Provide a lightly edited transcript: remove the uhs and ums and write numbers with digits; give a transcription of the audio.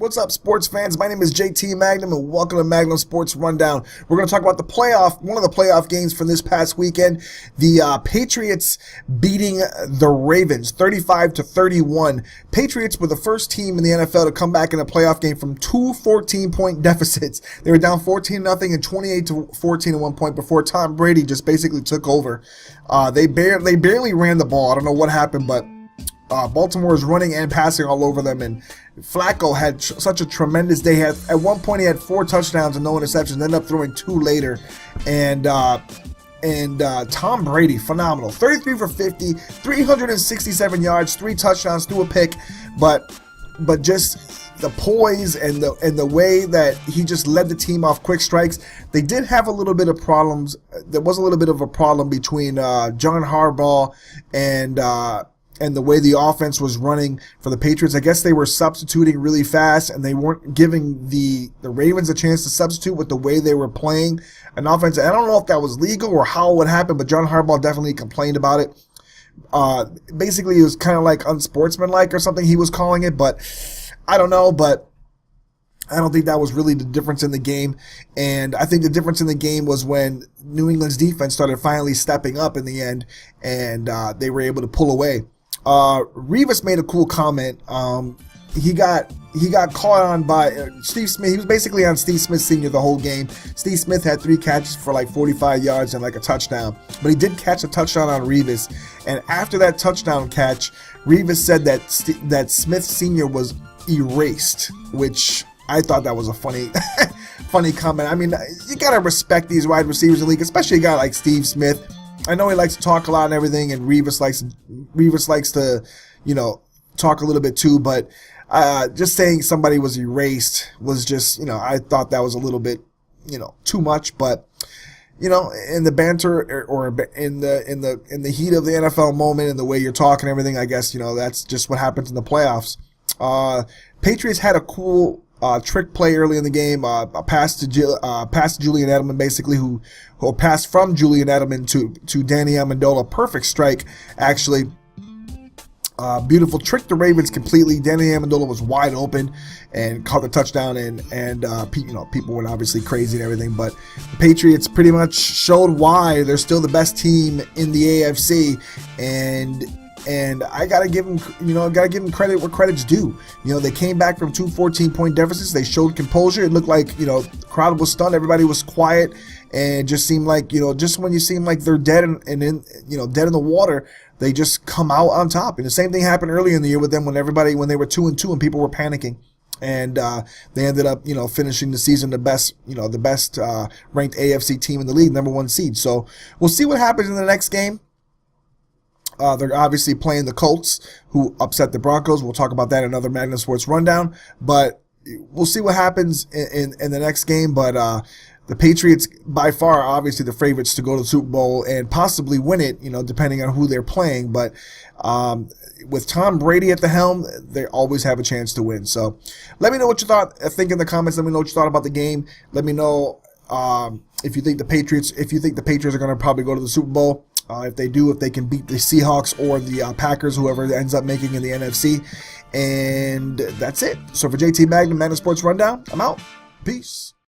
What's up, sports fans? My name is JT Magnum, and welcome to Magnum Sports Rundown. We're going to talk about one of the playoff games from this past weekend. The Patriots beating the Ravens 35-31. Patriots were the first team in the NFL to come back in a playoff game from two 14-point deficits. They were down 14-0 and 28-14 at one point before Tom Brady just basically took over. They barely ran the ball. I don't know what happened, but Baltimore was running and passing all over them, and Flacco had such a tremendous day. At one point, he had 4 touchdowns and no interceptions, ended up throwing 2 later. And Tom Brady, phenomenal. 33 for 50, 367 yards, 3 touchdowns, threw a pick, but just the poise and the way that he just led the team off quick strikes. They did have a little bit of problems. There was a little bit of a problem between John Harbaugh and the way the offense was running for the Patriots. I guess they were substituting really fast, and they weren't giving the Ravens a chance to substitute with the way they were playing an offense. I don't know if that was legal or how it would happen, but John Harbaugh definitely complained about it. Basically, it was kind of like unsportsmanlike or something he was calling it, but I don't know. But I don't think that was really the difference in the game. And I think the difference in the game was when New England's defense started finally stepping up in the end, and they were able to pull away. Revis made a cool comment. He got caught on by Steve Smith. He was basically on Steve Smith Sr. the whole game. Steve Smith had 3 catches for like 45 yards and like a touchdown. But he did catch a touchdown on Revis. And after that touchdown catch, Revis said that Smith Sr. was erased, which I thought that was a funny comment. I mean, you gotta respect these wide receivers in the league, especially a guy like Steve Smith. I know he likes to talk a lot and everything, and Revis likes to, talk a little bit too, but just saying somebody was erased was just, I thought that was a little bit, too much. But, in the banter or in the heat of the NFL moment and the way you're talking and everything, I guess, that's just what happens in the playoffs. Patriots had a cool trick play early in the game, a pass to Julian Edelman, basically, who passed from Julian Edelman to Danny Amendola. Perfect strike, actually. Beautiful. Tricked the Ravens completely. Danny Amendola was wide open and caught the touchdown, and people went obviously crazy and everything, but the Patriots pretty much showed why they're still the best team in the AFC, and I gotta give them, credit where credit's due. They came back from 2 14-point deficits. They showed composure. It looked like, the crowd was stunned. Everybody was quiet, and it just seemed like, just when you seem like they're dead and in, dead in the water, they just come out on top. And the same thing happened earlier in the year with them when they were 2-2 and people were panicking. And they ended up, finishing the season the best ranked AFC team in the league, number 1 seed. So we'll see what happens in the next game. They're obviously playing the Colts, who upset the Broncos. We'll talk about that in another Magnum Sports Rundown. But we'll see what happens in the next game. But the Patriots, by far, are obviously the favorites to go to the Super Bowl and possibly win it, depending on who they're playing. But with Tom Brady at the helm, they always have a chance to win. So let me know what you think in the comments. Let me know what you thought about the game. Let me know if you think the Patriots are going to probably go to the Super Bowl. If they do, if they can beat the Seahawks or the Packers, whoever ends up making in the NFC. And that's it. So for JT Magnum, Magnum Sports Rundown, I'm out. Peace.